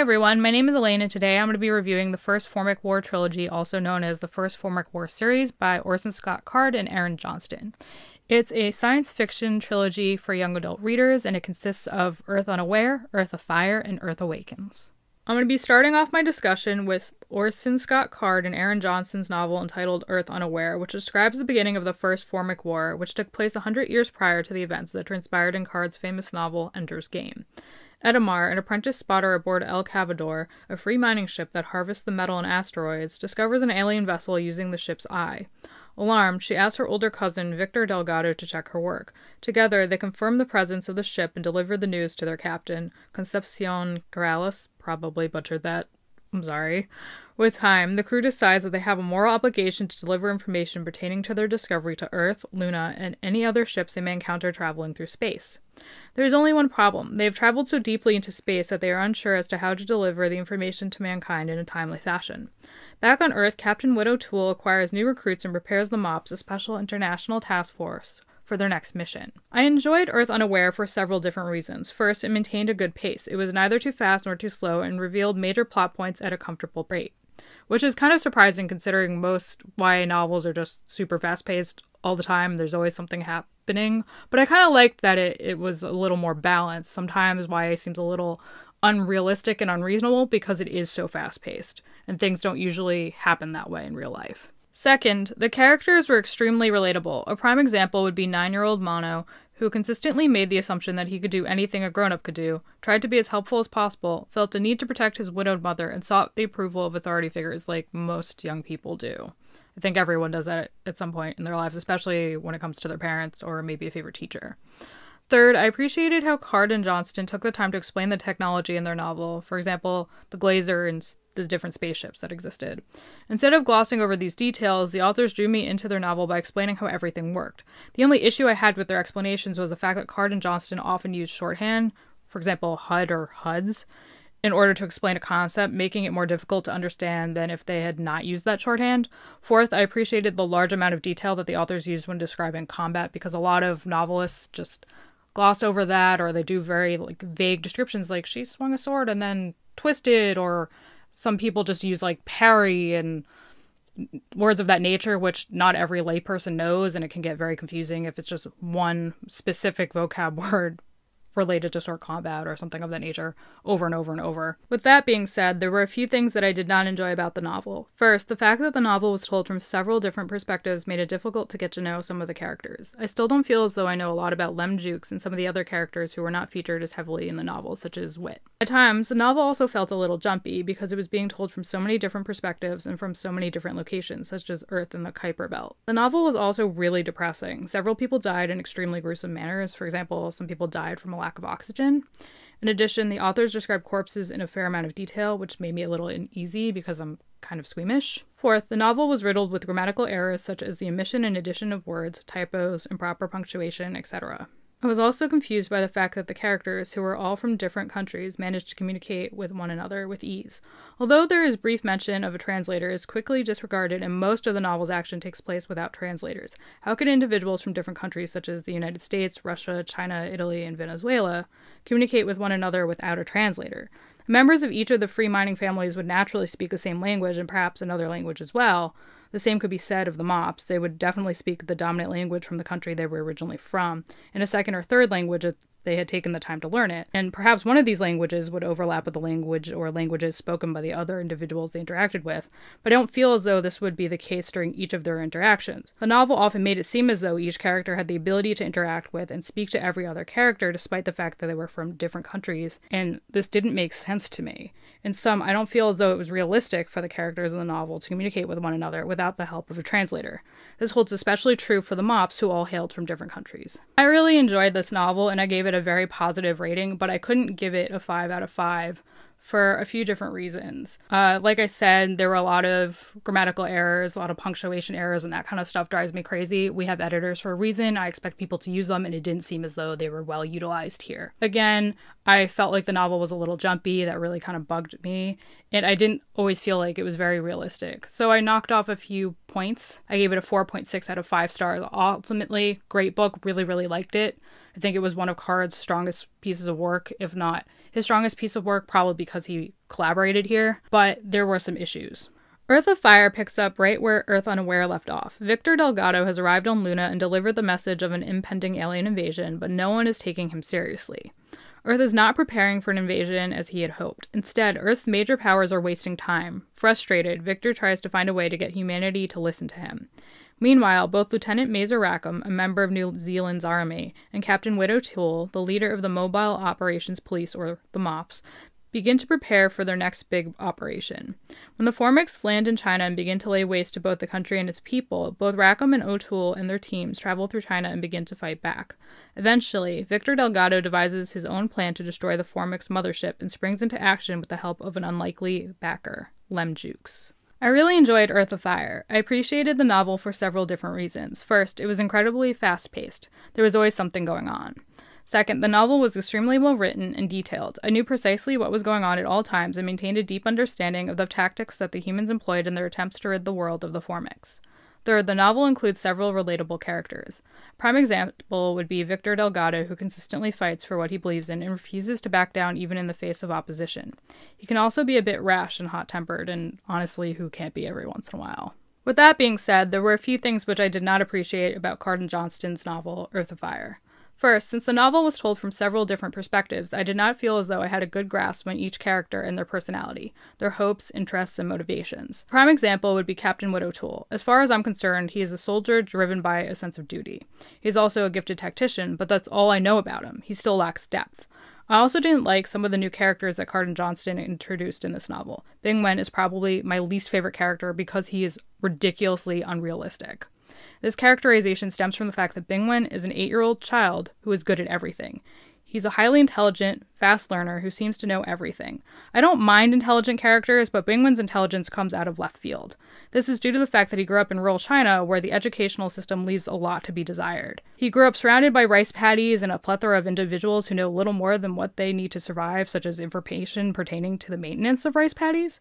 everyone, my name is Elaine and today I'm going to be reviewing the first Formic War trilogy, also known as the first Formic War series by Orson Scott Card and Aaron Johnston. It's a science fiction trilogy for young adult readers and it consists of Earth Unaware, Earth Afire, and Earth Awakens. I'm going to be starting off my discussion with Orson Scott Card and Aaron Johnston's novel entitled Earth Unaware, which describes the beginning of the First Formic War, which took place 100 years prior to the events that transpired in Card's famous novel Ender's Game. Edamar, an apprentice spotter aboard El Cavador, a free mining ship that harvests the metal in asteroids, discovers an alien vessel using the ship's eye. Alarmed, she asks her older cousin, Victor Delgado, to check her work. Together, they confirm the presence of the ship and deliver the news to their captain, Concepcion Corrales, probably butchered that, I'm sorry. With time, the crew decides that they have a moral obligation to deliver information pertaining to their discovery to Earth, Luna, and any other ships they may encounter traveling through space. There is only one problem. They have traveled so deeply into space that they are unsure as to how to deliver the information to mankind in a timely fashion. Back on Earth, Captain Widow Toole acquires new recruits and prepares the MOPS, a special international task force, for their next mission. I enjoyed Earth Unaware for several different reasons. First, it maintained a good pace. It was neither too fast nor too slow and revealed major plot points at a comfortable rate. Which is kind of surprising considering most YA novels are just super fast-paced all the time. There's always something happening. But I kind of liked that it was a little more balanced. Sometimes YA seems a little unrealistic and unreasonable because it is so fast-paced. And things don't usually happen that way in real life. Second, the characters were extremely relatable. A prime example would be 9-year-old Mono, who consistently made the assumption that he could do anything a grown-up could do, tried to be as helpful as possible, felt a need to protect his widowed mother, and sought the approval of authority figures like most young people do. I think everyone does that at some point in their lives, especially when it comes to their parents or maybe a favorite teacher. Third, I appreciated how Card and Johnston took the time to explain the technology in their novel, for example, the Glazer and the different spaceships that existed. Instead of glossing over these details, the authors drew me into their novel by explaining how everything worked. The only issue I had with their explanations was the fact that Card and Johnston often used shorthand, for example, HUD or HUDs, in order to explain a concept, making it more difficult to understand than if they had not used that shorthand. Fourth, I appreciated the large amount of detail that the authors used when describing combat, because a lot of novelists just gloss over that, or they do very vague descriptions like she swung a sword and then twisted, or some people just use parry and words of that nature, which not every layperson knows, and it can get very confusing if it's just one specific vocab word related to sword combat or something of that nature over and over and over. With that being said, there were a few things that I did not enjoy about the novel. First, the fact that the novel was told from several different perspectives made it difficult to get to know some of the characters. I still don't feel as though I know a lot about Lem Jukes and some of the other characters who were not featured as heavily in the novel, such as Wit. At times, the novel also felt a little jumpy because it was being told from so many different perspectives and from so many different locations, such as Earth and the Kuiper Belt. The novel was also really depressing. Several people died in extremely gruesome manners. For example, some people died from a lack of oxygen. In addition, the authors described corpses in a fair amount of detail, which made me a little uneasy because I'm kind of squeamish. Fourth, the novel was riddled with grammatical errors such as the omission and addition of words, typos, improper punctuation, etc. I was also confused by the fact that the characters, who were all from different countries, managed to communicate with one another with ease. Although there is brief mention of a translator, it is quickly disregarded and most of the novel's action takes place without translators. How could individuals from different countries such as the United States, Russia, China, Italy, and Venezuela communicate with one another without a translator? Members of each of the free mining families would naturally speak the same language and perhaps another language as well. The same could be said of the MOPS. They would definitely speak the dominant language from the country they were originally from, and a second or third language if they had taken the time to learn it. And perhaps one of these languages would overlap with the language or languages spoken by the other individuals they interacted with, but I don't feel as though this would be the case during each of their interactions. The novel often made it seem as though each character had the ability to interact with and speak to every other character despite the fact that they were from different countries, and this didn't make sense to me. In some, I don't feel as though it was realistic for the characters in the novel to communicate with one another without the help of a translator. This holds especially true for the MOPS, who all hailed from different countries. I really enjoyed this novel, and I gave it a very positive rating, but I couldn't give it a 5 out of 5 for a few different reasons. Like I said, there were a lot of grammatical errors, a lot of punctuation errors, and that kind of stuff drives me crazy. We have editors for a reason. I expect people to use them, and it didn't seem as though they were well utilized here. Again, I felt like the novel was a little jumpy. That really kind of bugged me, and I didn't always feel like it was very realistic. So I knocked off a few points. I gave it a 4.6 out of 5 stars. Ultimately, great book. Really, really liked it. I think it was one of Card's strongest pieces of work, if not His strongest piece of work, probably because he collaborated here, but there were some issues. Earth Afire picks up right where Earth Unaware left off. Victor Delgado has arrived on Luna and delivered the message of an impending alien invasion, but no one is taking him seriously. Earth is not preparing for an invasion as he had hoped. Instead, Earth's major powers are wasting time. Frustrated, Victor tries to find a way to get humanity to listen to him. Meanwhile, both Lieutenant Mazer Rackham, a member of New Zealand's army, and Captain Widow Toole, the leader of the Mobile Operations Police, or the MOPS, begin to prepare for their next big operation. When the Formics land in China and begin to lay waste to both the country and its people, both Rackham and O'Toole and their teams travel through China and begin to fight back. Eventually, Victor Delgado devises his own plan to destroy the Formics mothership and springs into action with the help of an unlikely backer, Lem Jukes. I really enjoyed Earth Afire. I appreciated the novel for several different reasons. First, it was incredibly fast-paced. There was always something going on. Second, the novel was extremely well written and detailed. I knew precisely what was going on at all times and maintained a deep understanding of the tactics that the humans employed in their attempts to rid the world of the Formics. Third, the novel includes several relatable characters. A prime example would be Victor Delgado, who consistently fights for what he believes in and refuses to back down even in the face of opposition. He can also be a bit rash and hot-tempered, and honestly, who can't be every once in a while? With that being said, there were a few things which I did not appreciate about Card and Johnston's novel, Earth Afire. First, since the novel was told from several different perspectives, I did not feel as though I had a good grasp on each character and their personality, their hopes, interests, and motivations. A prime example would be Captain Widow Toole. As far as I'm concerned, he is a soldier driven by a sense of duty. He's also a gifted tactician, but that's all I know about him. He still lacks depth. I also didn't like some of the new characters that Card and Johnston introduced in this novel. Bing Wen is probably my least favorite character because he is ridiculously unrealistic. This characterization stems from the fact that Bing Wen is an 8-year-old child who is good at everything. He's a highly intelligent, fast learner who seems to know everything. I don't mind intelligent characters, but Bing Wen's intelligence comes out of left field. This is due to the fact that he grew up in rural China, where the educational system leaves a lot to be desired. He grew up surrounded by rice paddies and a plethora of individuals who know little more than what they need to survive, such as information pertaining to the maintenance of rice paddies.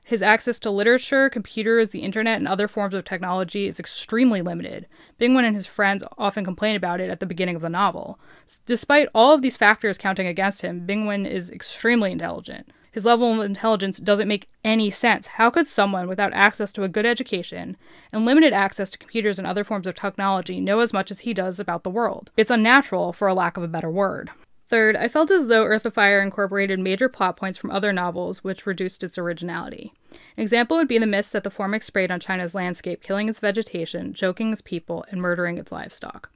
His access to literature, computers, the internet, and other forms of technology is extremely limited. Bing Wen and his friends often complain about it at the beginning of the novel. Despite all of these factors counting against him, Bing Wen is extremely intelligent. His level of intelligence doesn't make any sense. How could someone without access to a good education and limited access to computers and other forms of technology know as much as he does about the world? It's unnatural, for a lack of a better word. Third, I felt as though Earth Afire incorporated major plot points from other novels, which reduced its originality. An example would be the mist that the Formic sprayed on China's landscape, killing its vegetation, choking its people, and murdering its livestock.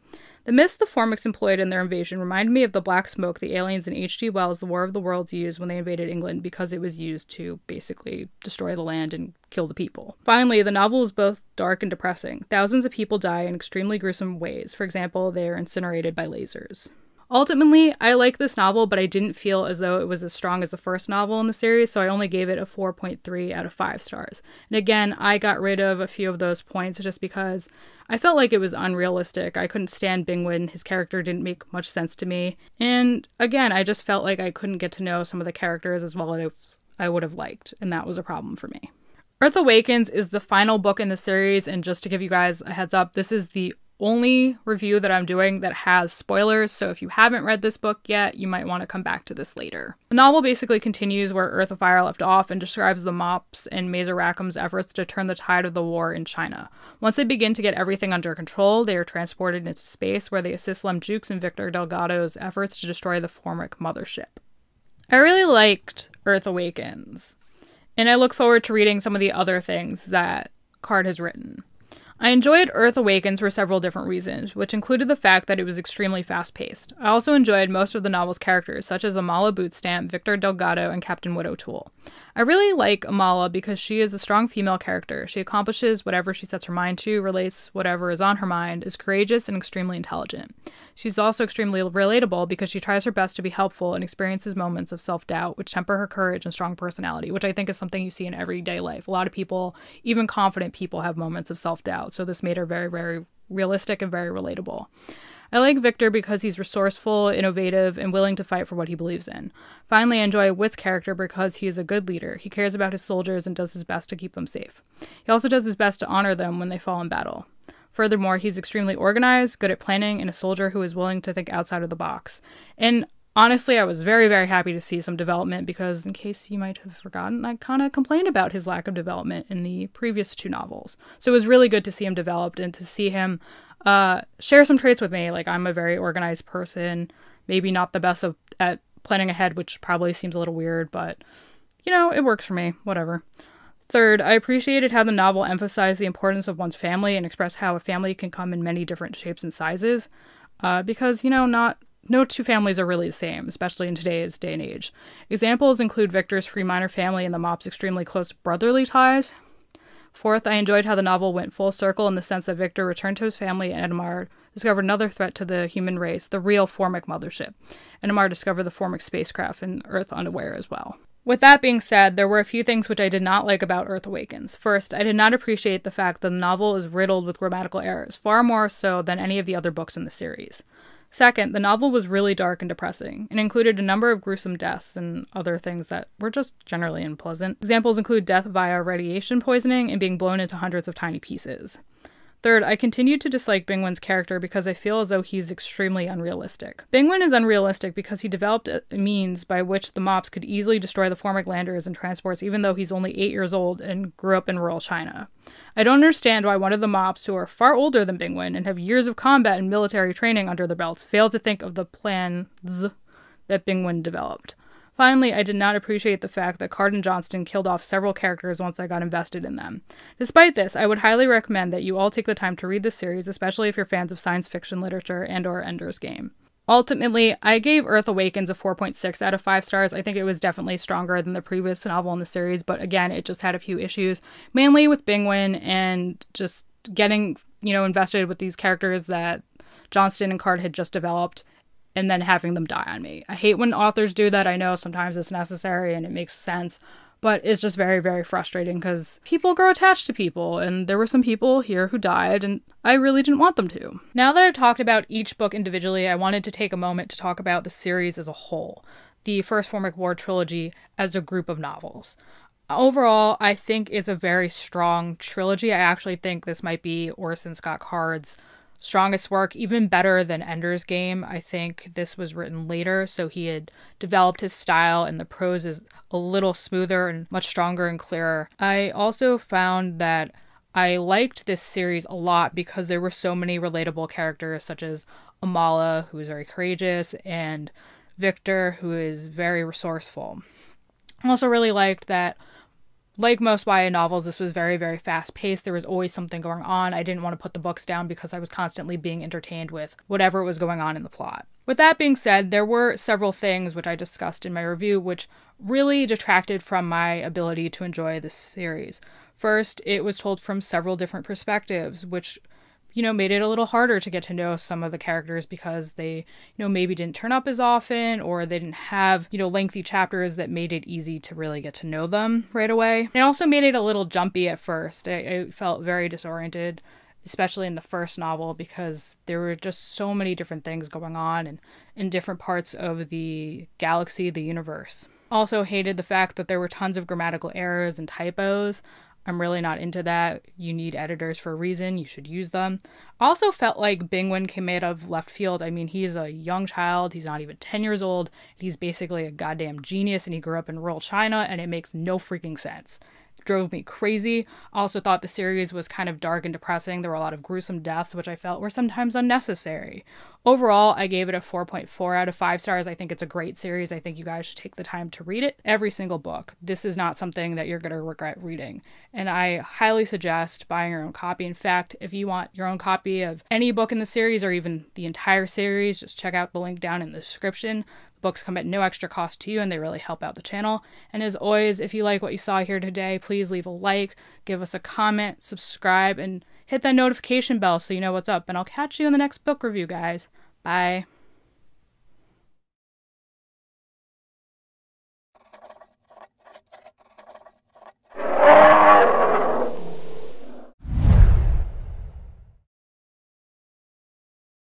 The mist the Formics employed in their invasion reminded me of the black smoke the aliens in H.G. Wells' The War of the Worlds used when they invaded England, because it was used to basically destroy the land and kill the people. Finally, the novel is both dark and depressing. Thousands of people die in extremely gruesome ways. For example, they are incinerated by lasers. Ultimately, I like this novel, but I didn't feel as though it was as strong as the first novel in the series, so I only gave it a 4.3 out of 5 stars. And again, I got rid of a few of those points just because I felt like it was unrealistic. I couldn't stand Bing Wen. His character didn't make much sense to me. And again, I just felt like I couldn't get to know some of the characters as well as I would have liked, and that was a problem for me. Earth Awakens is the final book in the series, and just to give you guys a heads up, this is the only review that I'm doing that has spoilers, so if you haven't read this book yet, you might want to come back to this later. The novel basically continues where Earth Afire left off and describes the MOPS and Mazer Rackham's efforts to turn the tide of the war in China. Once they begin to get everything under control, they are transported into space where they assist Lem Jukes and Victor Delgado's efforts to destroy the Formic mothership. I really liked Earth Awakens, and I look forward to reading some of the other things that Card has written. I enjoyed Earth Awakens for several different reasons, which included the fact that it was extremely fast-paced. I also enjoyed most of the novel's characters, such as Amala Bootstamp, Victor Delgado, and Captain Widow Toole. I really like Amala because she is a strong female character. She accomplishes whatever she sets her mind to, relates whatever is on her mind, is courageous and extremely intelligent. She's also extremely relatable because she tries her best to be helpful and experiences moments of self-doubt, which temper her courage and strong personality, which I think is something you see in everyday life. A lot of people, even confident people, have moments of self-doubt, so this made her very, very realistic and very relatable. I like Victor because he's resourceful, innovative, and willing to fight for what he believes in. Finally, I enjoy Wit's character because he is a good leader. He cares about his soldiers and does his best to keep them safe. He also does his best to honor them when they fall in battle. Furthermore, he's extremely organized, good at planning, and a soldier who is willing to think outside of the box. And Honestly, I was very, very happy to see some development because, in case you might have forgotten, I kind of complained about his lack of development in the previous 2 novels. So it was really good to see him developed and to see him share some traits with me. Like, I'm a very organized person, maybe not the best at planning ahead, which probably seems a little weird, but, you know, it works for me, whatever. Third, I appreciated how the novel emphasized the importance of one's family and expressed how a family can come in many different shapes and sizes, because, you know, no 2 families are really the same, especially in today's day and age. Examples include Victor's free miner family and the Mop's extremely close brotherly ties. Fourth, I enjoyed how the novel went full circle in the sense that Victor returned to his family and Edamar discovered another threat to the human race, the real Formic mothership. Edamar discovered the Formic spacecraft and Earth unaware as well. With that being said, there were a few things which I did not like about Earth Awakens. First, I did not appreciate the fact that the novel is riddled with grammatical errors, far more so than any of the other books in the series. Second, the novel was really dark and depressing, and included a number of gruesome deaths and other things that were just generally unpleasant. Examples include death via radiation poisoning and being blown into hundreds of tiny pieces. Third, I continued to dislike Bingwen's character because I feel as though he's extremely unrealistic. Bingwen is unrealistic because he developed a means by which the Mops could easily destroy the Formic landers and transports even though he's only 8 years old and grew up in rural China. I don't understand why one of the Mops, who are far older than Bingwen and have years of combat and military training under their belts, failed to think of the plans that Bingwen developed. Finally, I did not appreciate the fact that Card and Johnston killed off several characters once I got invested in them. Despite this, I would highly recommend that you all take the time to read this series, especially if you're fans of science fiction literature and/or Ender's Game. Ultimately, I gave Earth Awakens a 4.6 out of 5 stars. I think it was definitely stronger than the previous novel in the series, but again, it just had a few issues, mainly with Bingwen and just getting, invested with these characters that Johnston and Card had just developed, and then having them die on me. I hate when authors do that. I know sometimes it's necessary and it makes sense, but it's just very, very frustrating because people grow attached to people, and there were some people here who died, and I really didn't want them to. Now that I've talked about each book individually, I wanted to take a moment to talk about the series as a whole, the First Formic War trilogy as a group of novels. Overall, I think it's a very strong trilogy. I actually think this might be Orson Scott Card's strongest work, even better than Ender's Game. I think this was written later, so he had developed his style and the prose is a little smoother and much stronger and clearer. I also found that I liked this series a lot because there were so many relatable characters, such as Amala, who is very courageous, and Victor, who is very resourceful. I also really liked that, like most YA novels, this was very, very fast-paced. There was always something going on. I didn't want to put the books down because I was constantly being entertained with whatever was going on in the plot. With that being said, there were several things which I discussed in my review which really detracted from my ability to enjoy this series. First, it was told from several different perspectives, which made it a little harder to get to know some of the characters because they, maybe didn't turn up as often, or they didn't have, lengthy chapters that made it easy to really get to know them right away. It also made it a little jumpy at first. I felt very disoriented, especially in the first novel, because there were just so many different things going on and in different parts of the galaxy, the universe. Also hated the fact that there were tons of grammatical errors and typos. I'm really not into that. You need editors for a reason. You should use them. Also felt like Bingwen came out of left field. I mean, he's a young child. He's not even 10 years old. He's basically a goddamn genius, and he grew up in rural China, and it makes no freaking sense. Drove me crazy. I also thought the series was kind of dark and depressing. There were a lot of gruesome deaths, which I felt were sometimes unnecessary. Overall, I gave it a 4.4 out of 5 stars. I think it's a great series. I think you guys should take the time to read it. Every single book. This is not something that you're going to regret reading. And I highly suggest buying your own copy. In fact, if you want your own copy of any book in the series or even the entire series, just check out the link down in the description. Books come at no extra cost to you, and they really help out the channel. And as always, if you like what you saw here today, please leave a like, give us a comment, subscribe, and hit that notification bell so you know what's up. And I'll catch you in the next book review, guys. Bye.